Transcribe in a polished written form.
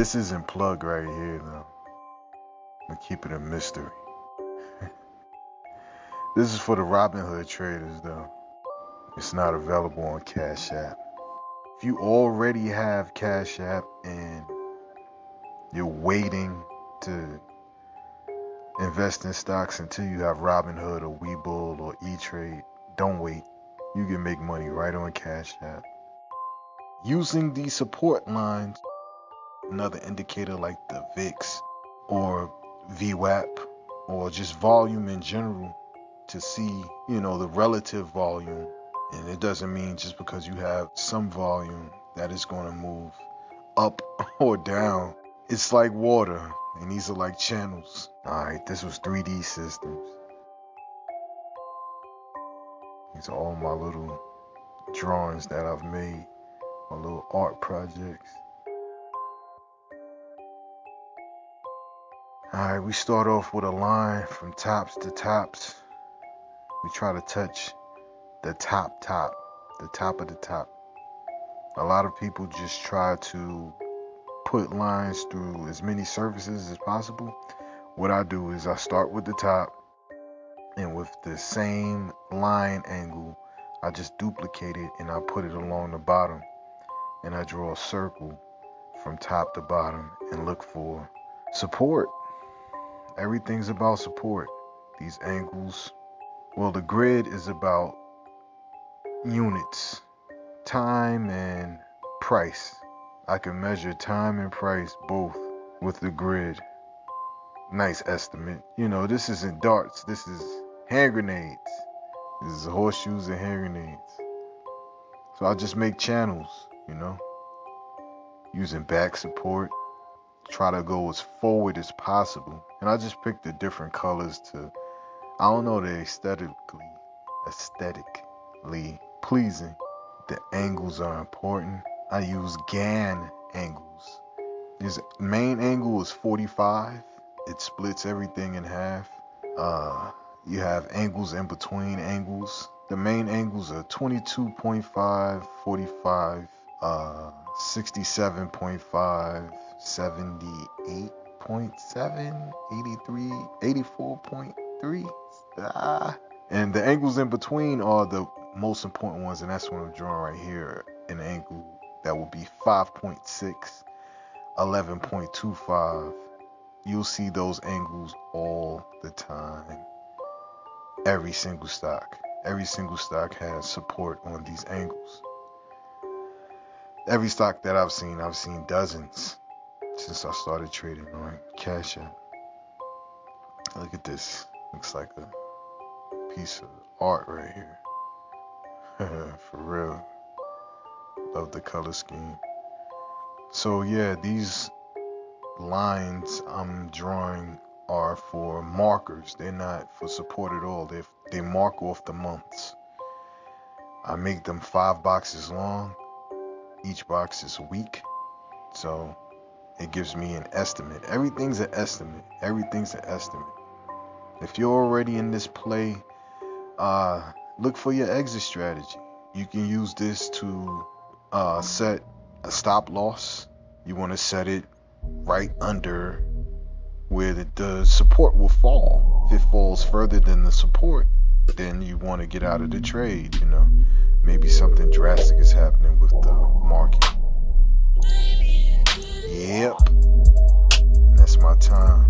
This isn't plug right here though. I'm gonna keep it a mystery. This is for the Robinhood traders though. It's not available on Cash App. If you already have Cash App and you're waiting to invest in stocks until you have Robinhood or Webull or E-Trade, don't wait. You can make money right on Cash App. Using these support lines, another indicator like the VIX or VWAP or just volume in general to see, the relative volume. And it doesn't mean just because you have some volume that it's going to move up or down. It's like water, and these are like channels. Alright, this was 3D systems. These are all my little drawings that I've made, my little art projects. Alright, we start off with a line from tops to tops. We try to touch the top of the top. A lot of people just try to put lines through as many surfaces as possible. What I do is I start with the top, and with the same line angle, I just duplicate it and I put it along the bottom, and I draw a circle from top to bottom and look for support. Everything's about support. These angles, well, the grid is about units, time and price. I can measure time and price both with the grid. Nice estimate. This isn't darts, this is hand grenades. This is horseshoes and hand grenades. So I just make channels, using back support. Try to go as forward as possible. And I just picked the different colors to, they're aesthetically pleasing. The angles are important. I use Gann angles. This main angle is 45. It splits everything in half. You have angles in between angles. The main angles are 22.5, 45, 67.5, 78.7, 83, 84.3. And the angles in between are the most important ones, and that's what I'm drawing right here. An angle that will be 5.6, 11.25. You'll see those angles all the time. Every single stock has support on these angles. Every stock that I've seen dozens since I started trading on Cash App. Look at this. Looks like a piece of art right here. For real. Love the color scheme. So yeah, these lines I'm drawing are for markers. They're not for support at all. They mark off the months. I make them 5 boxes long. Each box is a week. So it gives me an estimate. Everything's an estimate. If you're already in this play, look for your exit strategy. You can use this to set a stop loss. You want to set it right under where the support will fall. If it falls further than the support, then you want to get out of the trade. Maybe something drastic is happening with the market. Yep. And that's my time.